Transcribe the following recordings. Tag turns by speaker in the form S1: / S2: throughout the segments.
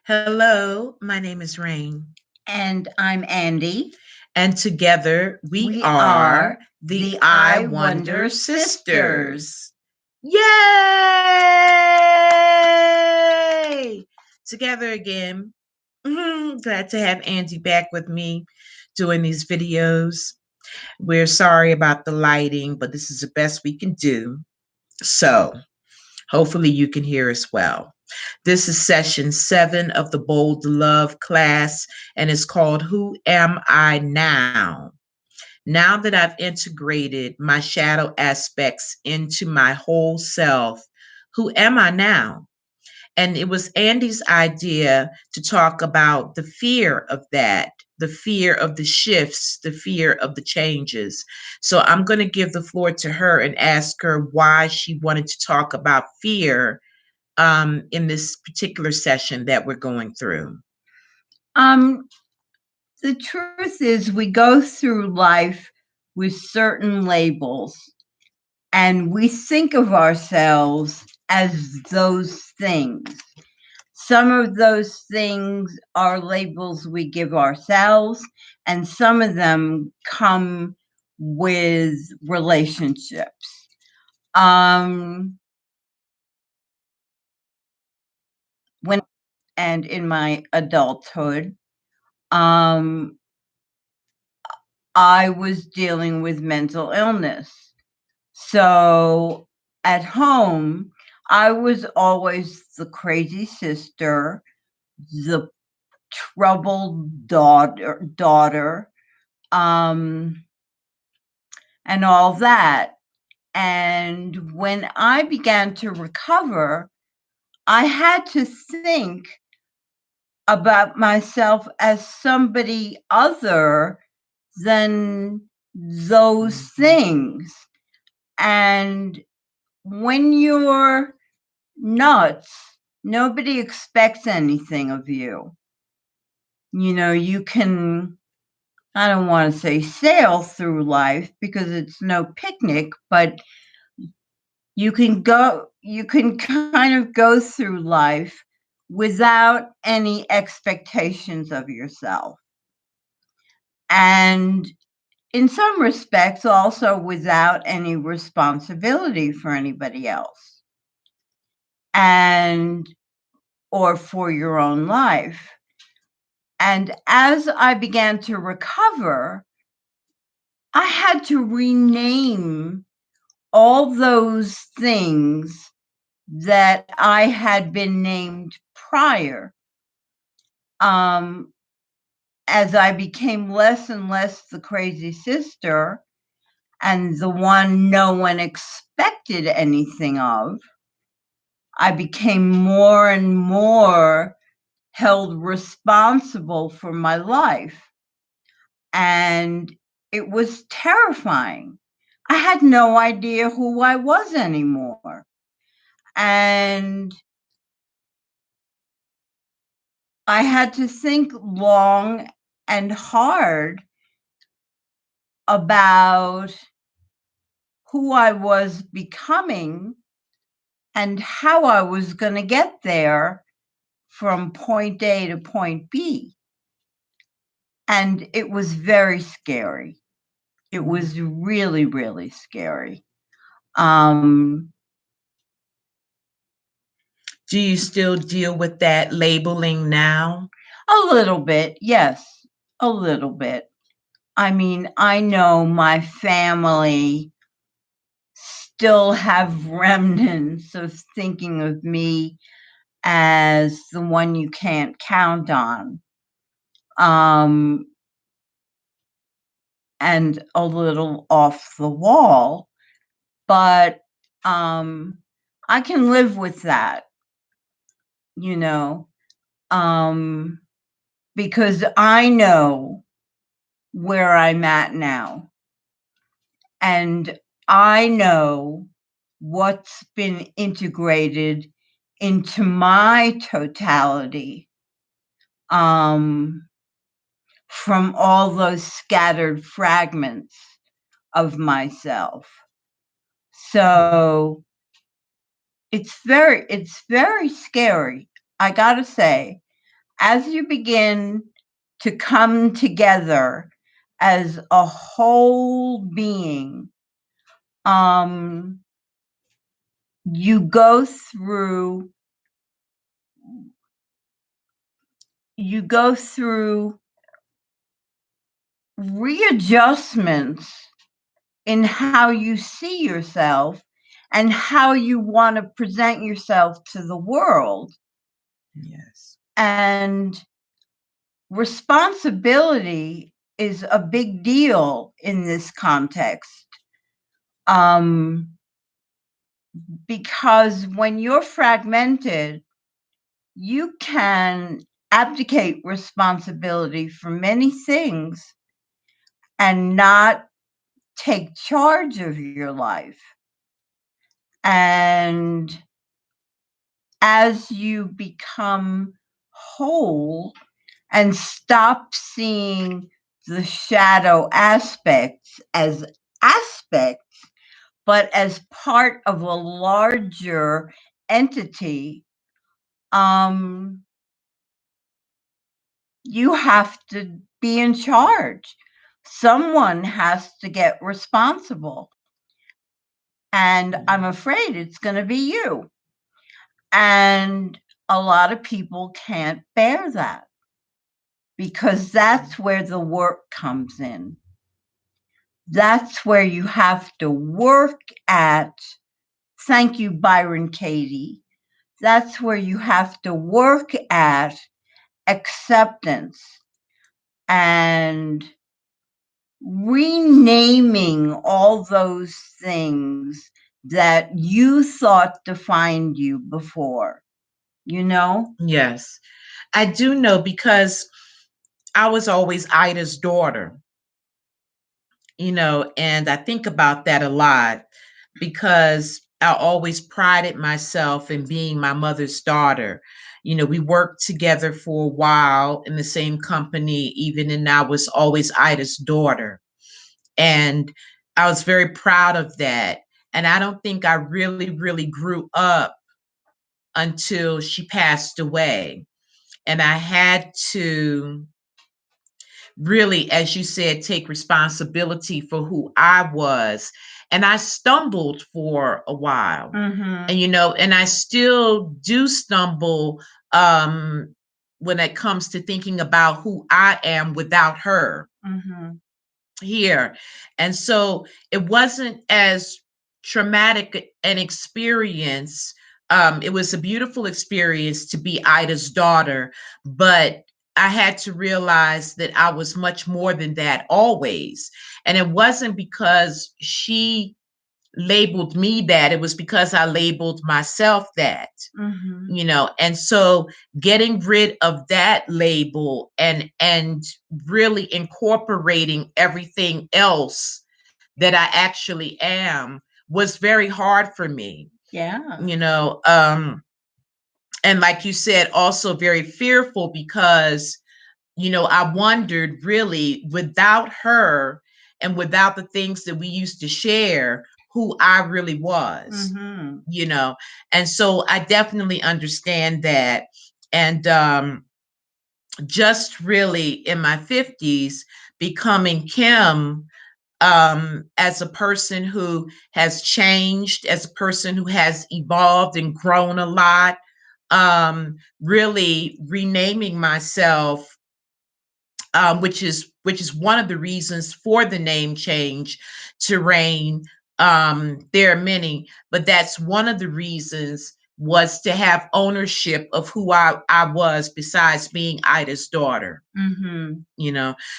S1: Hello, my name is Rain,
S2: And I'm Andy.
S1: and together we
S2: We
S1: are
S2: are
S1: the
S2: the
S1: I
S2: I
S1: Wonder
S2: Wonder Sisters.
S1: Sisters. Yay! Together again. Glad to have Andy back with me doing these videos. We're sorry about the lighting, but this is the best we can do. So, hopefully, you can hear us well. This is session 7 of the Bold Love class, and it's called Who Am I Now? Now that I've integrated my shadow aspects into my whole self, who am I now? And it was Andy's idea to talk about the fear of that, the fear of the shifts, the fear of the changes. So I'm going to give the floor to her and ask her why she wanted to talk about fear in this particular session that we're going through.
S2: Um, the truth is, we go through life with certain labels, and we think of ourselves as those things. Some of those things are labels we give ourselves, and some of them come with relationships. Um, when and in my adulthood, um, I was dealing with mental illness. So at home, I was always the crazy sister, the troubled daughter, um, and all that. And when I began to recover, I had to think about myself as somebody other than those things. And when you're nuts, nobody expects anything of you. You know, you can, I don't want to say sail through life because it's no picnic, but you can kind of go through life without any expectations of yourself. And in some respects, also without any responsibility for anybody else and or for your own life. And as I began to recover, I had to rename all those things that I had been named prior. Um, as I became less and less the crazy sister and the one no one expected anything of, I became more and more held responsible for my life. And it was terrifying. I had no idea who I was anymore. And I had to think long and hard about who I was becoming and how I was going to get there from point A to point B. And it was very scary. It was really, really scary. Um,
S1: Do you still deal with that labeling now?
S2: a little bit, yes, a little bit. I mean, I know my family still have remnants of thinking of me as the one you can't count on. Um, and a little off the wall, but um, I can live with that, you know, um, because I know where I'm at now. And I know what's been integrated into my totality um, from all those scattered fragments of myself. So it's very scary. I gotta say, as you begin to come together as a whole being, you go through readjustments in how you see yourself and how you want to present yourself to the world.
S1: Yes.
S2: And responsibility is a big deal in this context. Because when you're fragmented, you can abdicate responsibility for many things and not take charge of your life. And as you become whole and stop seeing the shadow aspects as aspects, but as part of a larger entity, you have to be in charge. Someone has to get responsible. And I'm afraid it's going to be you. And a lot of people can't bear that because that's where the work comes in. That's where you have to work at, thank you, Byron Katie. That's where you have to work at acceptance and renaming all those things that you thought defined you before, you know?
S1: Yes. I do know because I was always Ida's daughter, and I think about that a lot because I always prided myself in being my mother's daughter. We worked together for a while in the same company, even, and I was always Ida's daughter. And I was very proud of that. And I don't think I really, really grew up until she passed away. And I had to really, as you said, take responsibility for who I was. And I stumbled for a while.
S2: Mm-hmm.
S1: And I still do stumble when it comes to thinking about who I am without her.
S2: Mm-hmm.
S1: Here. And so it wasn't as traumatic an experience. It was a beautiful experience to be Ida's daughter, but I had to realize that I was much more than that always. And it wasn't because she labeled me that, it was because I labeled myself that. And so getting rid of that label and really incorporating everything else that I actually am was very hard for me.
S2: Yeah.
S1: And like you said, also very fearful because I wondered, really, without her and without the things that we used to share, who I really was. And so I definitely understand that. And just really in my 50s, becoming Kim, as a person who has changed, as a person who has evolved and grown a lot, really renaming myself, which is one of the reasons for the name change to Rain. There are many, but that's one of the reasons, was to have ownership of who I was, besides being Ida's daughter.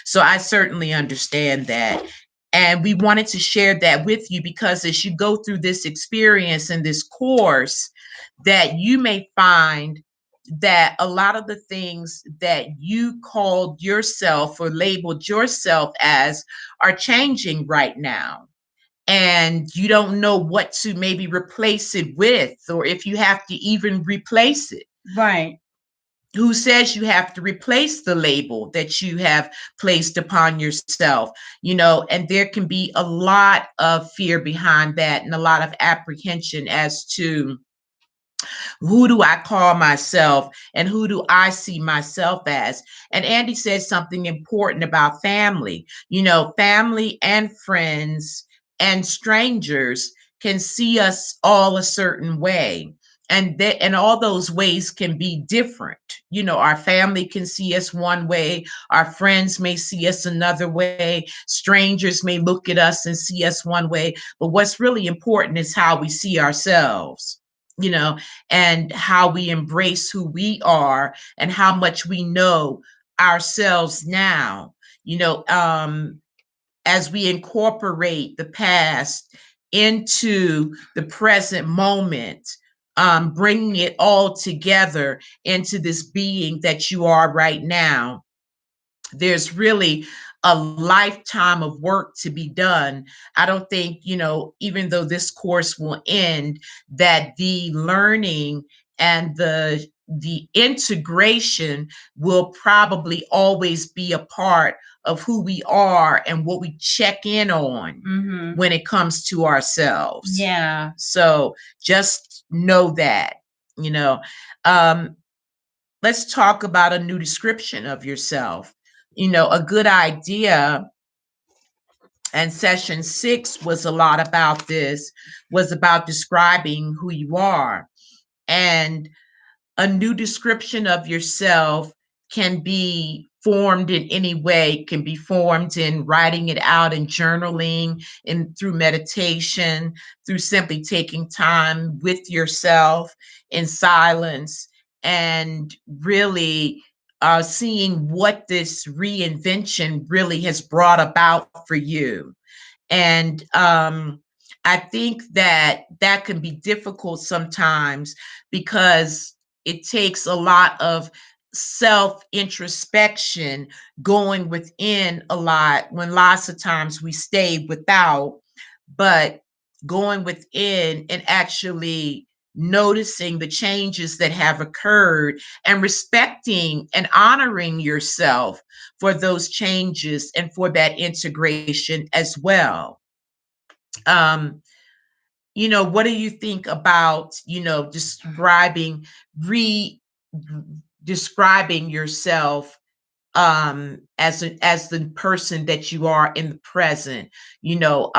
S1: So I certainly understand that. And we wanted to share that with you because as you go through this experience and this course, that you may find that a lot of the things that you called yourself or labeled yourself as are changing right now. And you don't know what to maybe replace it with, or if you have to even replace it.
S2: Right.
S1: Who says you have to replace the label that you have placed upon yourself? And there can be a lot of fear behind that and a lot of apprehension as to Who do I call myself and who do I see myself as? And Andy said something important about family. You know, family and friends and strangers can see us all a certain way. And all those ways can be different. You know, our family can see us one way, our friends may see us another way, strangers may look at us and see us one way. But what's really important is how we see ourselves, you know, and how we embrace who we are and how much we know ourselves now, you know, as we incorporate the past into the present moment, bringing it all together into this being that you are right now. There's really a lifetime of work to be done. I don't think, you know, even though this course will end, that the learning and the integration will probably always be a part of who we are and what we check in on
S2: Mm-hmm.
S1: when it comes to ourselves.
S2: Yeah.
S1: So just know that, you know. Um, let's talk about a new description of yourself. You know, a good idea, and session 6 was a lot about this, was about describing who you are. And a new description of yourself can be formed in any way, can be formed in writing it out and journaling, and through meditation, through simply taking time with yourself in silence, and really seeing what this reinvention really has brought about for you. And I think that that can be difficult sometimes because it takes a lot of self introspection, going within a lot, when lots of times we stay without, but going within and actually noticing the changes that have occurred and respecting and honoring yourself for those changes and for that integration as well. Um, you know, what do you think about, you know, re describing yourself as the person that you are in the present? You know,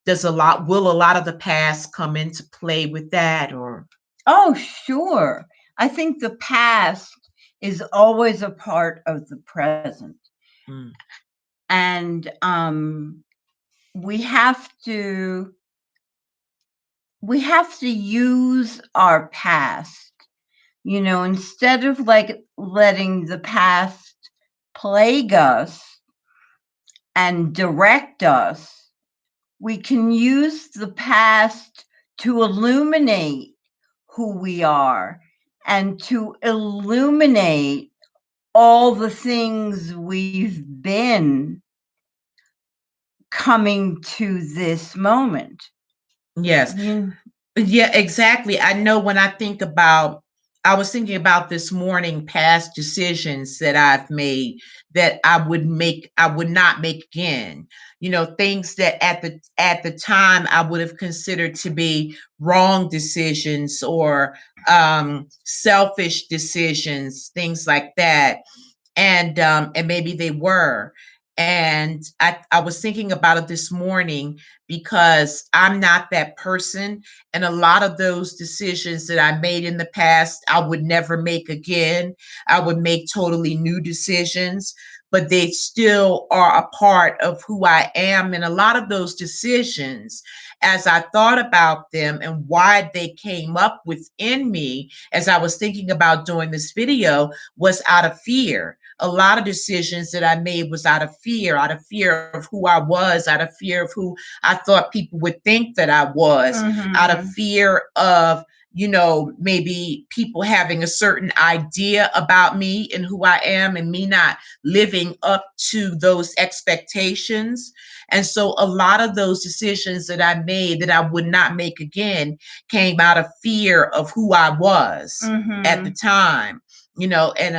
S1: does a lot will a lot of the past come into play with that, or
S2: Oh, sure. I think the past is always a part of the present.
S1: mm,
S2: And we have to we have to use our past, you know, instead of like letting the past plague us and direct us. We can use the past to illuminate who we are and to illuminate all the things we've been coming to this moment.
S1: yes.
S2: You,
S1: Yeah, exactly. I know when I think about, I was thinking about this morning past decisions that I've made that I would not make again. You know, things that at the time I would have considered to be wrong decisions, or selfish decisions, things like that. And maybe they were. And I was thinking about it this morning because I'm not that person. And a lot of those decisions that I made in the past, I would never make again. I would make totally new decisions, but they still are a part of who I am. And a lot of those decisions, as I thought about them and why they came up within me as I was thinking about doing this video, was out of fear. A lot of decisions that I made was out of fear of who I was, out of fear of who I thought people would think that I was, out of fear of, you know, maybe people having a certain idea about me and who I am, and me not living up to those expectations. And so a lot of those decisions that I made that I would not make again came out of fear of who I was at the time, you know, and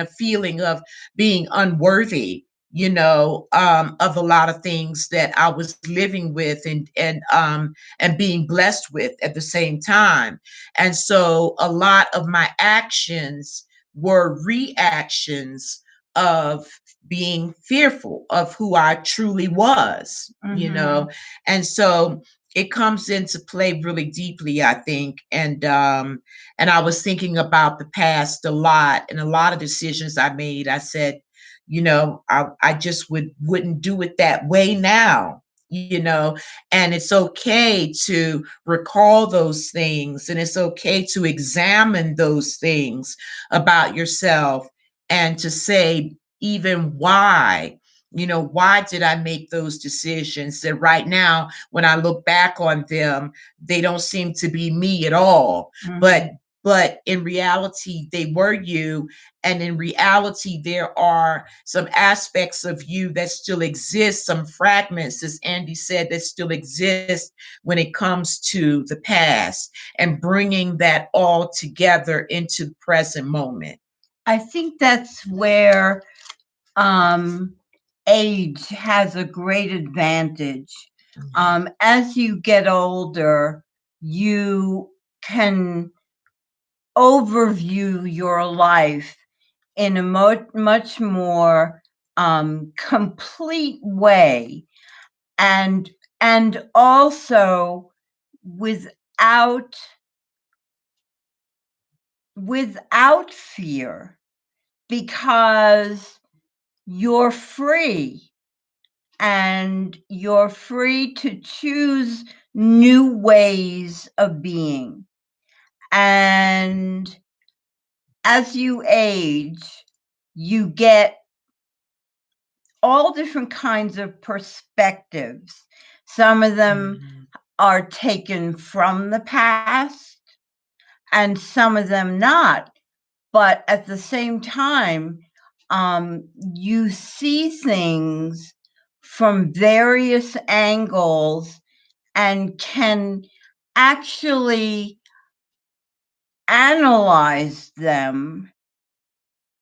S1: a feeling of being unworthy, of a lot of things that I was living with and being blessed with at the same time. And so a lot of my actions were reactions of being fearful of who I truly was,
S2: Mhm.
S1: and so it comes into play really deeply, I think. And I was thinking about the past a lot, and a lot of decisions I made. I said, I just wouldn't do it that way now. And it's okay to recall those things, and it's okay to examine those things about yourself, and to say even why did I make those decisions that right now, when I look back on them, they don't seem to be me at all. but
S2: Mhm.
S1: but in reality they were you. And in reality there are some aspects of you that still exist, some fragments, as Andy said, that still exist when it comes to the past, and bringing that all together into the present moment.
S2: I think that's where um, age has a great advantage. As you get older, you can overview your life in a much more complete way, and also without fear, because you're free, and you're free to choose new ways of being. And as you age, you get all different kinds of perspectives. Some of them
S1: Mhm.
S2: are taken from the past, and some of them not. But at the same time, you see things from various angles and can actually analyze them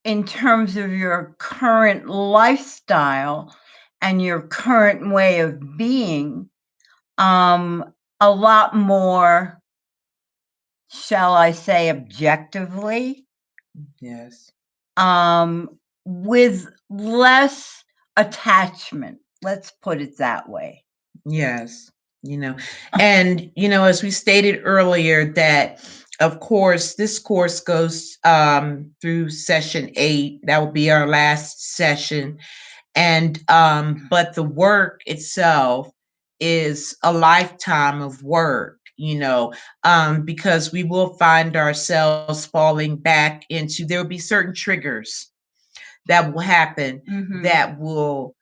S2: in terms of your current lifestyle and your current way of being, a lot more, shall I say, objectively,
S1: Yes.
S2: um, with less attachment. Let's put it that way.
S1: Yes. As we stated earlier, that of course this course goes through session 8. That will be our last session. And but the work itself is a lifetime of work, because we will find ourselves falling back into, there will be certain triggers that will happen
S2: Mm-hmm.
S1: that will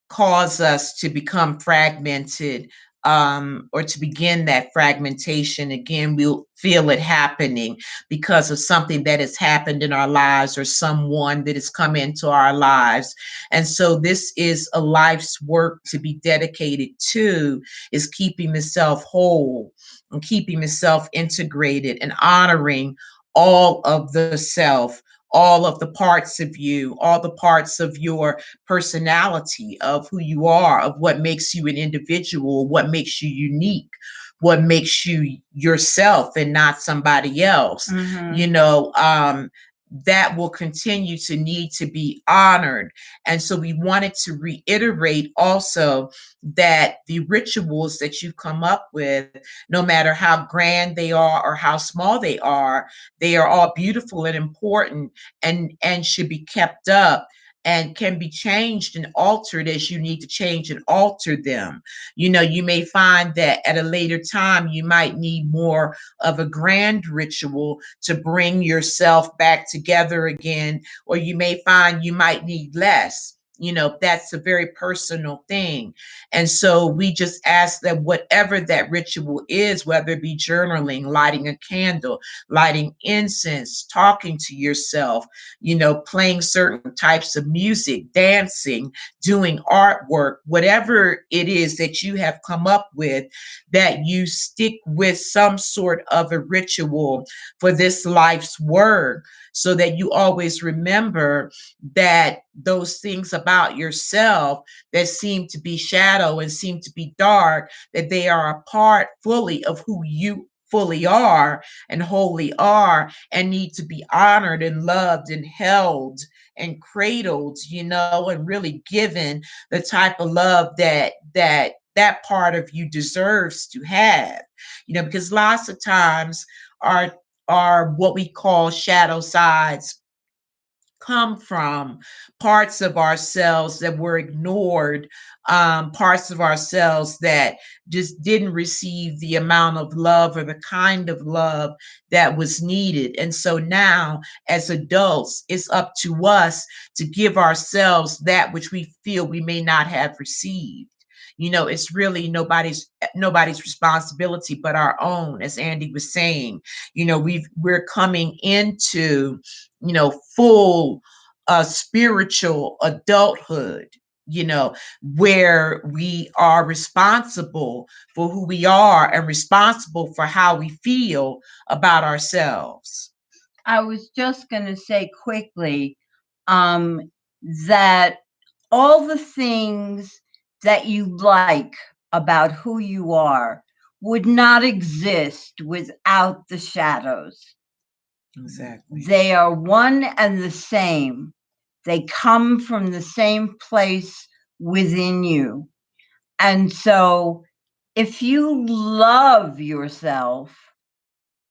S1: cause us to become fragmented, or to begin that fragmentation again. We'll feel it happening because of something that has happened in our lives, or someone that has come into our lives. And so this is a life's work to be dedicated to, is keeping the self whole, and keeping the self integrated, and honoring all of the self, all of the parts of you, all the parts of your personality, of who you are, of what makes you an individual, what makes you unique, what makes you yourself and not somebody else.
S2: Mm-hmm.
S1: That will continue to need to be honored. And so we wanted to reiterate also that the rituals that you come up with, no matter how grand they are or how small they are all beautiful and important, and should be kept up, and can be changed and altered as you need to change and alter them. You may find that at a later time you might need more of a grand ritual to bring yourself back together again, or you may find you might need less. That's a very personal thing. And so we just ask that whatever that ritual is, whether it be journaling, lighting a candle, lighting incense, talking to yourself, playing certain types of music, dancing, doing artwork, whatever it is that you have come up with, that you stick with some sort of a ritual for this life's work, so that you always remember that those things about about yourself that seem to be shadow and seem to be dark, that they are a part fully of who you fully are and wholly are, and need to be honored and loved and held and cradled, and really given the type of love that part of you deserves to have. Because lots of times our what we call shadow sides come from parts of ourselves that were ignored, parts of ourselves that just didn't receive the amount of love or the kind of love that was needed. And so now, as adults, it's up to us to give ourselves that which we feel we may not have received. It's really nobody's responsibility but our own. As Andy was saying, we're coming into full spiritual adulthood, where we are responsible for who we are and responsible for how we feel about ourselves.
S2: I was just going to say quickly that all the things that you like about who you are would not exist without the shadows.
S1: Exactly.
S2: They are one and the same. They come from the same place within you. And so if you love yourself,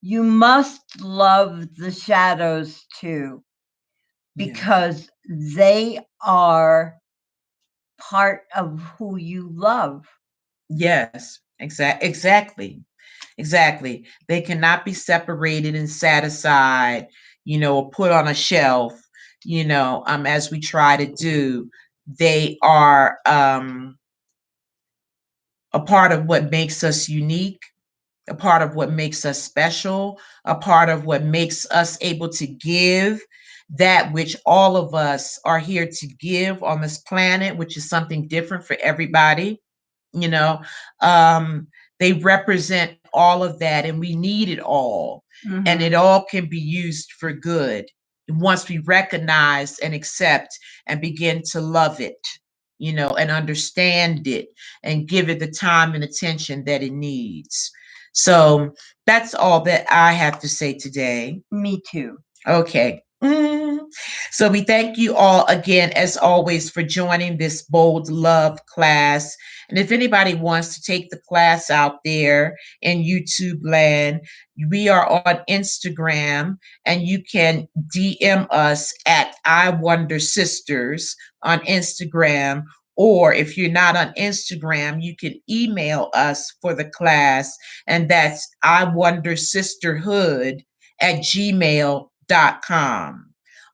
S2: you must love the shadows too, because they are part of who you love.
S1: Yes, exactly. They cannot be separated and set aside, or put on a shelf, as we try to do. They are a part of what makes us unique, a part of what makes us special, a part of what makes us able to give that which all of us are here to give on this planet, which is something different for everybody. you know they represent all of that, and we need it all. And it all can be used for good once we recognize and accept and begin to love it, and understand it and give it the time and attention that it needs. So that's all that I have to say today.
S2: Me too.
S1: Okay. So we thank you all again, as always, for joining this Bold Love class. And if anybody wants to take the class out there in YouTube land, we are on Instagram, and you can DM us at I Wonder Sisters on Instagram. Or if you're not on Instagram, you can email us for the class, and that's I Wonder Sisterhood at gmail.com.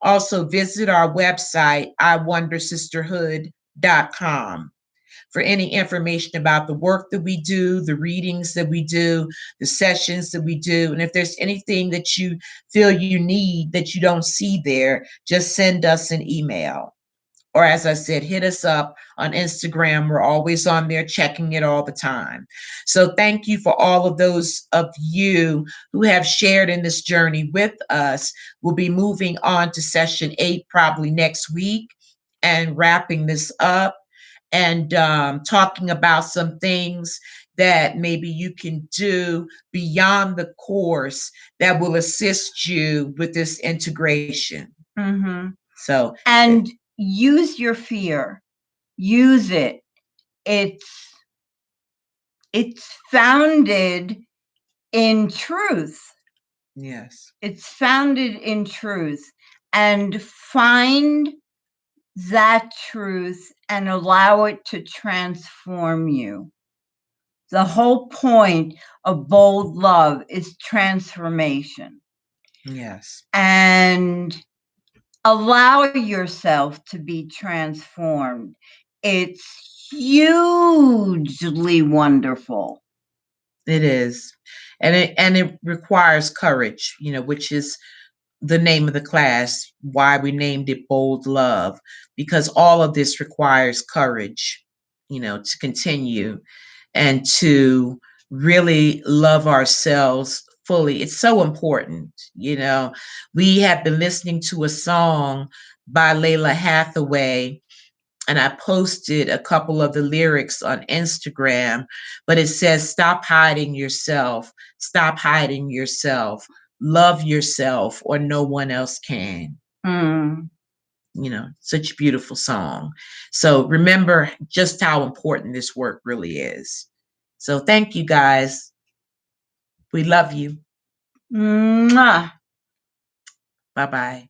S1: Also, visit our website, iwondersisterhood.com, for any information about the work that we do, the readings that we do, the sessions that we do. And if there's anything that you feel you need that you don't see there, just send us an email. Or, as I said, hit us up on Instagram. We're always on there checking it all the time. So thank you for all of those of you who have shared in this journey with us. We'll be moving on to session 8 probably next week and wrapping this up and talking about some things that maybe you can do beyond the course that will assist you with this integration. So,
S2: and use your fear. Use it. It's founded in truth.
S1: yes.
S2: It's founded in truth. And find that truth and allow it to transform you. The whole point of Bold Love is transformation.
S1: Yes.
S2: And allow yourself to be transformed. It's hugely wonderful.
S1: It is. And it requires courage, which is the name of the class, why we named it Bold Love, because all of this requires courage, to continue and to really love ourselves fully. It's so important. We have been listening to a song by Layla Hathaway, and I posted a couple of the lyrics on Instagram, but it says, stop hiding yourself, stop hiding yourself, love yourself, or no one else can.
S2: Mm.
S1: You know, such a beautiful song. So remember just how important this work really is. So thank you guys. We love you.
S2: Mwah.
S1: Bye bye.